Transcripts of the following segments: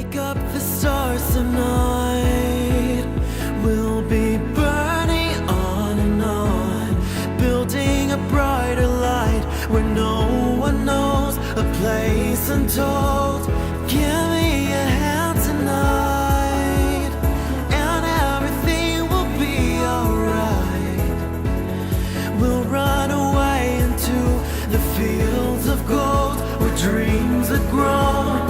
Pick up the stars tonight. We'll be burning on and on, building a brighter light where no one knows, a place untold. Give me a hand tonight, and everything will be alright. We'll run away into the fields of gold where dreams are grown.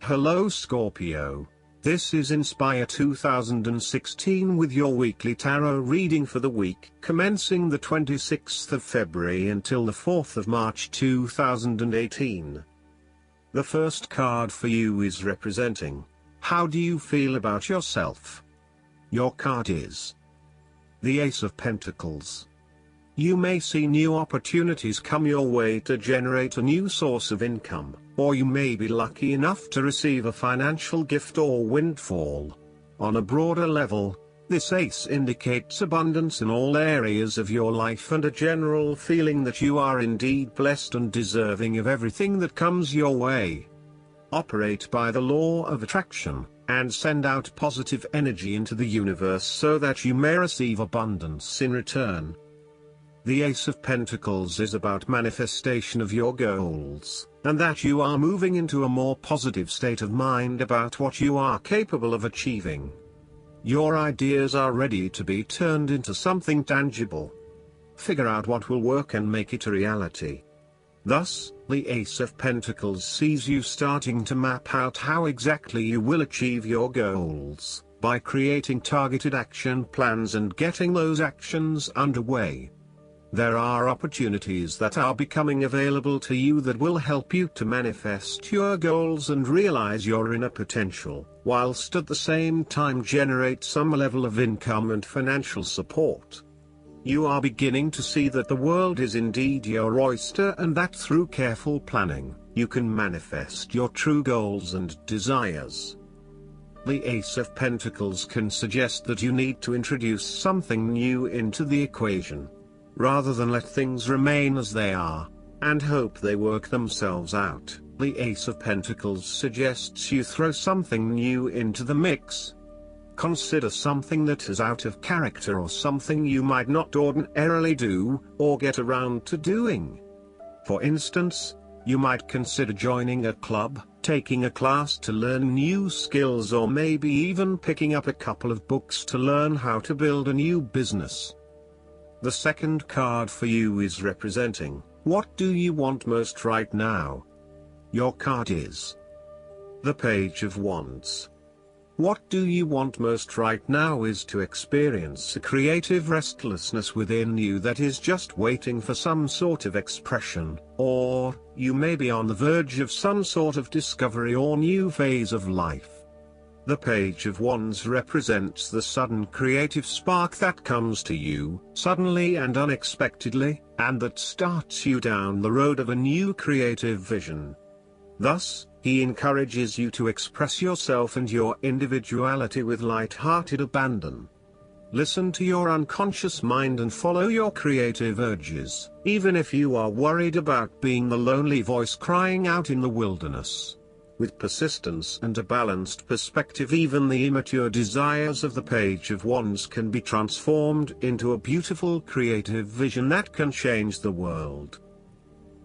Hello Scorpio. This is Inspire 2016 with your weekly tarot reading for the week commencing the 26th of February until the 4th of March 2018. The first card for you is representing, how do you feel about yourself? Your card is the Ace of Pentacles. You may see new opportunities come your way to generate a new source of income, or you may be lucky enough to receive a financial gift or windfall. On a broader level, this ace indicates abundance in all areas of your life and a general feeling that you are indeed blessed and deserving of everything that comes your way. Operate by the law of attraction, and send out positive energy into the universe so that you may receive abundance in return. The Ace of Pentacles is about manifestation of your goals, and that you are moving into a more positive state of mind about what you are capable of achieving. Your ideas are ready to be turned into something tangible. Figure out what will work and make it a reality. Thus, the Ace of Pentacles sees you starting to map out how exactly you will achieve your goals, by creating targeted action plans and getting those actions underway. There are opportunities that are becoming available to you that will help you to manifest your goals and realize your inner potential, whilst at the same time generate some level of income and financial support. You are beginning to see that the world is indeed your oyster and that through careful planning, you can manifest your true goals and desires. The Ace of Pentacles can suggest that you need to introduce something new into the equation, rather than let things remain as they are, and hope they work themselves out. The Ace of Pentacles suggests you throw something new into the mix. Consider something that is out of character or something you might not ordinarily do, or get around to doing. For instance, you might consider joining a club, taking a class to learn new skills, or maybe even picking up a couple of books to learn how to build a new business. The second card for you is representing, what do you want most right now? Your card is the Page of Wands. What do you want most right now is to experience a creative restlessness within you that is just waiting for some sort of expression, or you may be on the verge of some sort of discovery or new phase of life. The Page of Wands represents the sudden creative spark that comes to you, suddenly and unexpectedly, and that starts you down the road of a new creative vision. Thus, he encourages you to express yourself and your individuality with light-hearted abandon. Listen to your unconscious mind and follow your creative urges, even if you are worried about being the lonely voice crying out in the wilderness. With persistence and a balanced perspective, even the immature desires of the Page of Wands can be transformed into a beautiful creative vision that can change the world.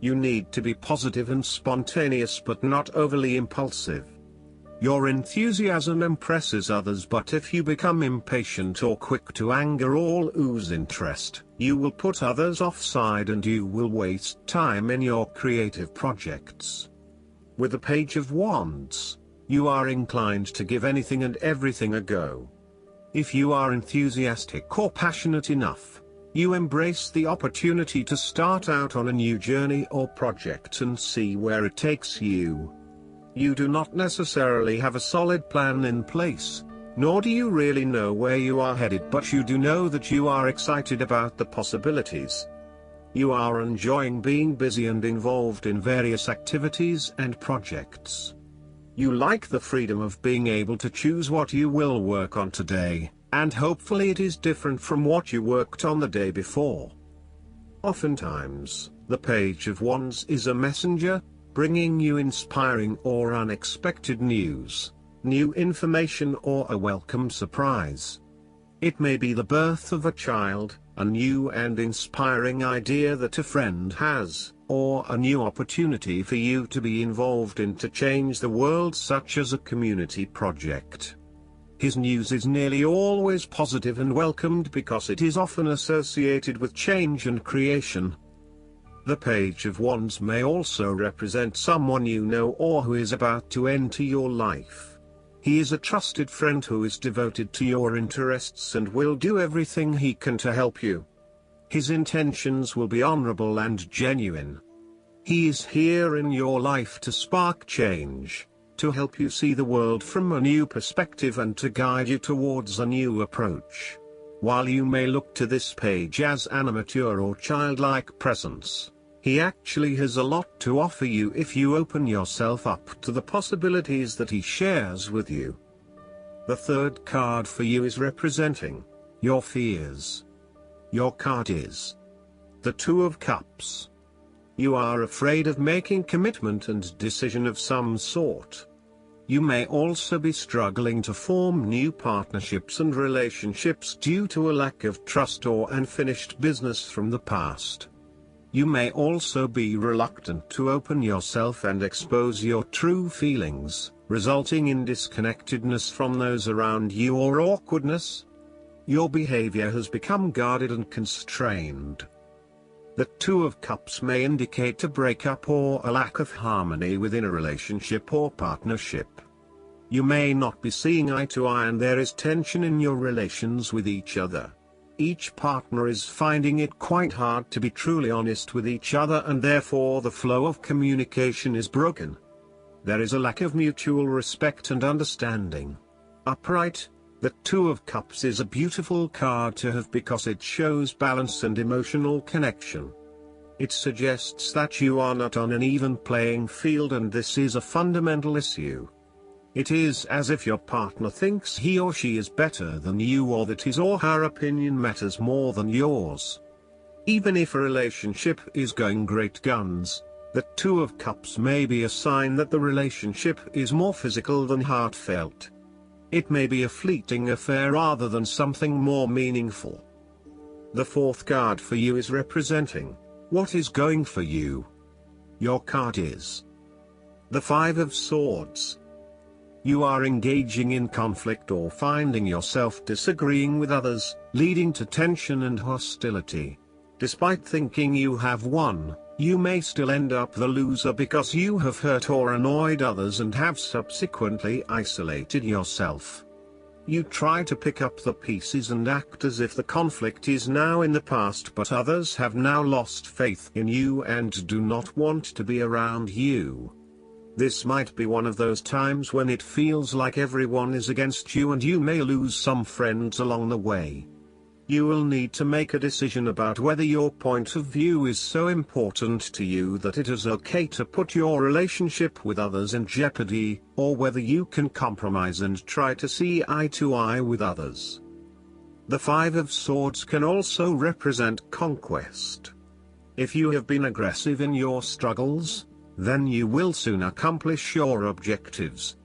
You need to be positive and spontaneous but not overly impulsive. Your enthusiasm impresses others, but if you become impatient or quick to anger or lose interest, you will put others offside and you will waste time in your creative projects. With the Page of Wands, you are inclined to give anything and everything a go. If you are enthusiastic or passionate enough, you embrace the opportunity to start out on a new journey or project and see where it takes you. You do not necessarily have a solid plan in place, Nor do you really know where you are headed, but you do know that you are excited about the possibilities. You are enjoying being busy and involved in various activities and projects. You like the freedom of being able to choose what you will work on today, and hopefully it is different from what you worked on the day before. Oftentimes, the Page of Wands is a messenger, bringing you inspiring or unexpected news, new information, or a welcome surprise. It may be the birth of a child, a new and inspiring idea that a friend has, or a new opportunity for you to be involved in to change the world, such as a community project. His news is nearly always positive and welcomed because it is often associated with change and creation. The Page of Wands may also represent someone you know or who is about to enter your life. He is a trusted friend who is devoted to your interests and will do everything he can to help you. His intentions will be honorable and genuine. He is here in your life to spark change, to help you see the world from a new perspective and to guide you towards a new approach. While you may look to this page as an immature or childlike presence, he actually has a lot to offer you if you open yourself up to the possibilities that he shares with you. The third card for you is representing your fears. Your card is the Two of Cups. You are afraid of making commitment and decision of some sort. You may also be struggling to form new partnerships and relationships due to a lack of trust or unfinished business from the past. You may also be reluctant to open yourself and expose your true feelings, resulting in disconnectedness from those around you or awkwardness. Your behavior has become guarded and constrained. The Two of Cups may indicate a breakup or a lack of harmony within a relationship or partnership. You may not be seeing eye to eye and there is tension in your relations with each other. Each partner is finding it quite hard to be truly honest with each other and therefore the flow of communication is broken. There is a lack of mutual respect and understanding. Upright, the Two of Cups is a beautiful card to have because it shows balance and emotional connection. It suggests that you are not on an even playing field and this is a fundamental issue. It is as if your partner thinks he or she is better than you or that his or her opinion matters more than yours. Even if a relationship is going great guns, the Two of Cups may be a sign that the relationship is more physical than heartfelt. It may be a fleeting affair rather than something more meaningful. The fourth card for you is representing what is going for you. Your card is the Five of Swords. You are engaging in conflict or finding yourself disagreeing with others, leading to tension and hostility. Despite thinking you have won, you may still end up the loser because you have hurt or annoyed others and have subsequently isolated yourself. You try to pick up the pieces and act as if the conflict is now in the past, but others have now lost faith in you and do not want to be around you. This might be one of those times when it feels like everyone is against you and you may lose some friends along the way. You will need to make a decision about whether your point of view is so important to you that it is okay to put your relationship with others in jeopardy, or whether you can compromise and try to see eye to eye with others. The Five of Swords can also represent conquest. If you have been aggressive in your struggles, then you will soon accomplish your objectives.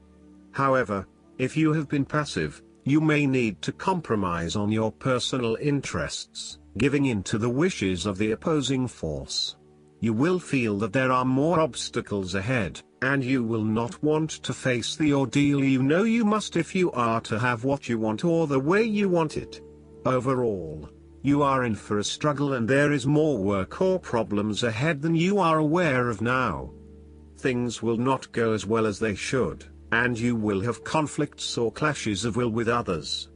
However, if you have been passive, you may need to compromise on your personal interests, giving in to the wishes of the opposing force. You will feel that there are more obstacles ahead, and you will not want to face the ordeal you know you must if you are to have what you want or the way you want it. Overall, you are in for a struggle and there is more work or problems ahead than you are aware of now. Things will not go as well as they should, and you will have conflicts or clashes of will with others.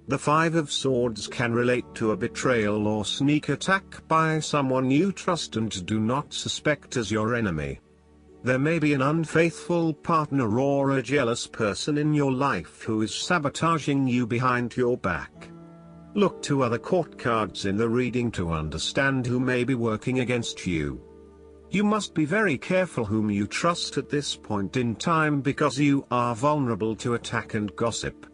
The Five of Swords can relate to a betrayal or sneak attack by someone you trust and do not suspect as your enemy. There may be an unfaithful partner or a jealous person in your life who is sabotaging you behind your back. Look to other court cards in the reading to understand who may be working against you. You must be very careful whom you trust at this point in time because you are vulnerable to attack and gossip.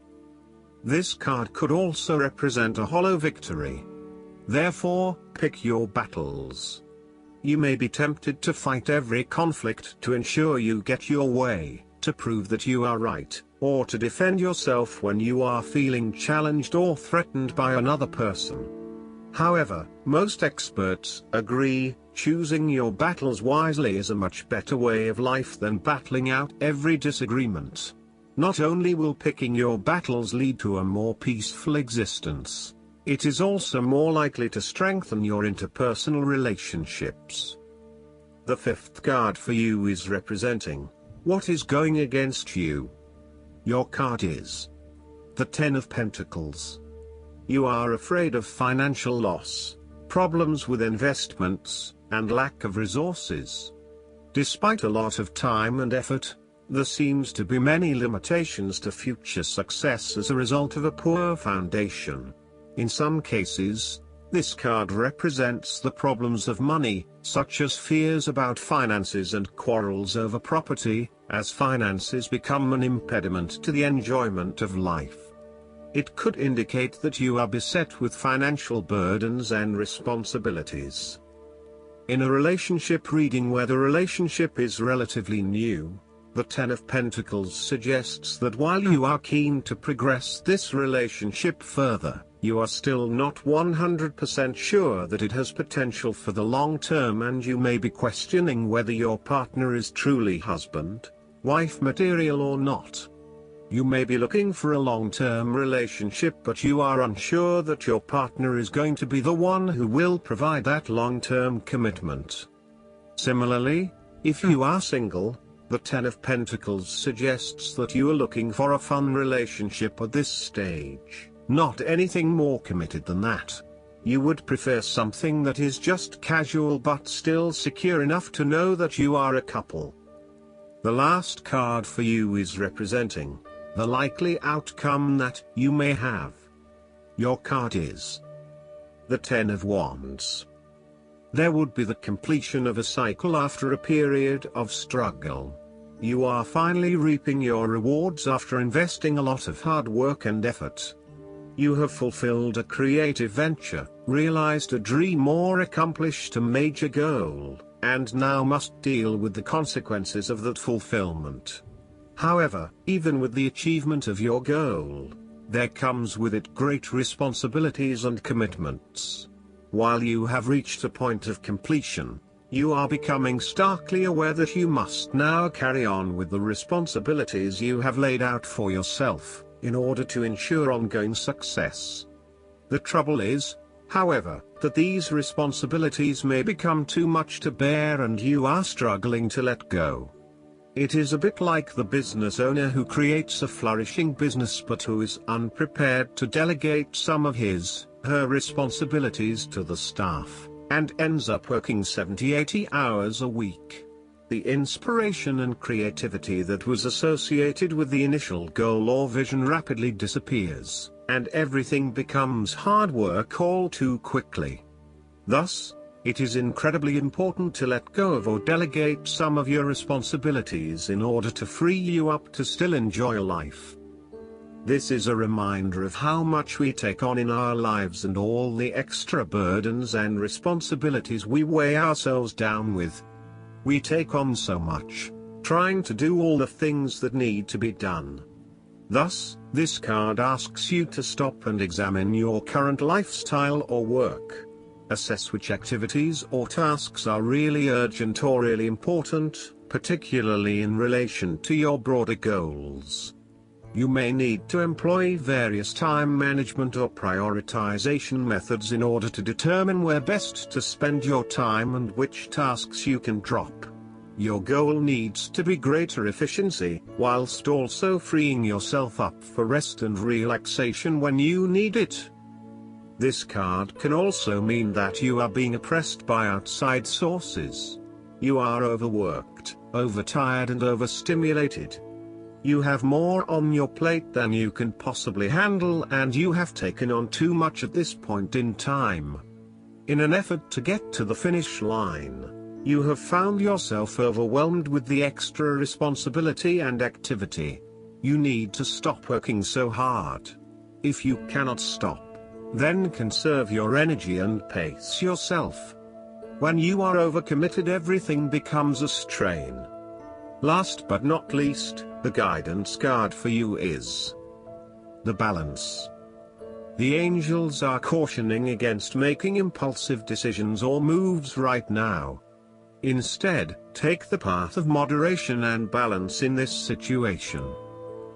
This card could also represent a hollow victory. Therefore, pick your battles. You may be tempted to fight every conflict to ensure you get your way, to prove that you are right, or to defend yourself when you are feeling challenged or threatened by another person. However, most experts agree, choosing your battles wisely is a much better way of life than battling out every disagreement. Not only will picking your battles lead to a more peaceful existence, it is also more likely to strengthen your interpersonal relationships. The fifth card for you is representing what is going against you. Your card is the Ten of Pentacles. You are afraid of financial loss, problems with investments, and lack of resources. Despite a lot of time and effort, there seems to be many limitations to future success as a result of a poor foundation. In some cases, this card represents the problems of money, such as fears about finances and quarrels over property, as finances become an impediment to the enjoyment of life. It could indicate that you are beset with financial burdens and responsibilities. In a relationship reading where the relationship is relatively new, the Ten of Pentacles suggests that while you are keen to progress this relationship further, you are still not 100% sure that it has potential for the long term, and you may be questioning whether your partner is truly husband, wife material or not. You may be looking for a long-term relationship, but you are unsure that your partner is going to be the one who will provide that long-term commitment. Similarly, if you are single, the Ten of Pentacles suggests that you are looking for a fun relationship at this stage. Not anything more committed than that. You would prefer something that is just casual but still secure enough to know that you are a couple. The last card for you is representing the likely outcome that you may have. Your card is the Ten of Wands. There would be the completion of a cycle after a period of struggle. You are finally reaping your rewards after investing a lot of hard work and effort. You have fulfilled a creative venture, realized a dream or accomplished a major goal, and now must deal with the consequences of that fulfillment. However, even with the achievement of your goal, there comes with it great responsibilities and commitments. While you have reached a point of completion, you are becoming starkly aware that you must now carry on with the responsibilities you have laid out for yourself, in order to ensure ongoing success. The trouble is, however, that these responsibilities may become too much to bear and you are struggling to let go. It is a bit like the business owner who creates a flourishing business but who is unprepared to delegate some of her responsibilities to the staff, and ends up working 70-80 hours a week. The inspiration and creativity that was associated with the initial goal or vision rapidly disappears, and everything becomes hard work all too quickly. Thus, it is incredibly important to let go of or delegate some of your responsibilities in order to free you up to still enjoy life. This is a reminder of how much we take on in our lives and all the extra burdens and responsibilities we weigh ourselves down with. We take on so much, trying to do all the things that need to be done. Thus, this card asks you to stop and examine your current lifestyle or work. Assess which activities or tasks are really urgent or really important, particularly in relation to your broader goals. You may need to employ various time management or prioritization methods in order to determine where best to spend your time and which tasks you can drop. Your goal needs to be greater efficiency, whilst also freeing yourself up for rest and relaxation when you need it. This card can also mean that you are being oppressed by outside sources. You are overworked, overtired and overstimulated. You have more on your plate than you can possibly handle, and you have taken on too much at this point in time. In an effort to get to the finish line, you have found yourself overwhelmed with the extra responsibility and activity. You need to stop working so hard. If you cannot stop, then conserve your energy and pace yourself. When you are overcommitted, everything becomes a strain. Last but not least, the guidance card for you is the Balance. The angels are cautioning against making impulsive decisions or moves right now. Instead, take the path of moderation and balance in this situation.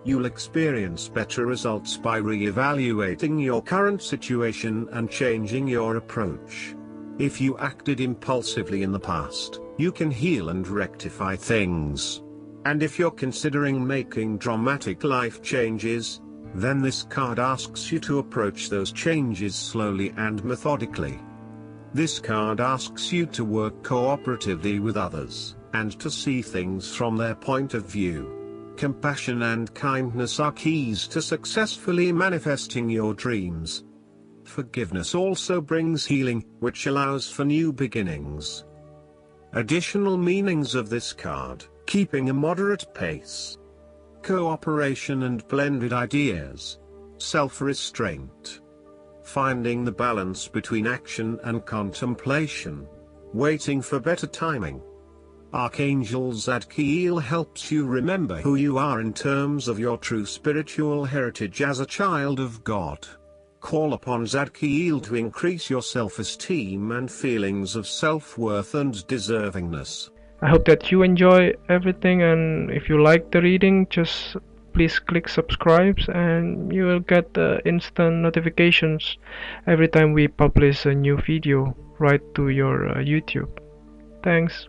You'll experience better results by re-evaluating your current situation and changing your approach. If you acted impulsively in the past, you can heal and rectify things. And if you're considering making dramatic life changes, then this card asks you to approach those changes slowly and methodically. This card asks you to work cooperatively with others, and to see things from their point of view. Compassion and kindness are keys to successfully manifesting your dreams. Forgiveness also brings healing, which allows for new beginnings. Additional meanings of this card: keeping a moderate pace, cooperation and blended ideas, self-restraint, finding the balance between action and contemplation, waiting for better timing. Archangel Zadkiel helps you remember who you are in terms of your true spiritual heritage as a child of God. Call upon Zadkiel to increase your self-esteem and feelings of self-worth and deservingness. I hope that you enjoy everything, and if you like the reading, just please click subscribe and you will get instant notifications every time we publish a new video right to your YouTube. Thanks.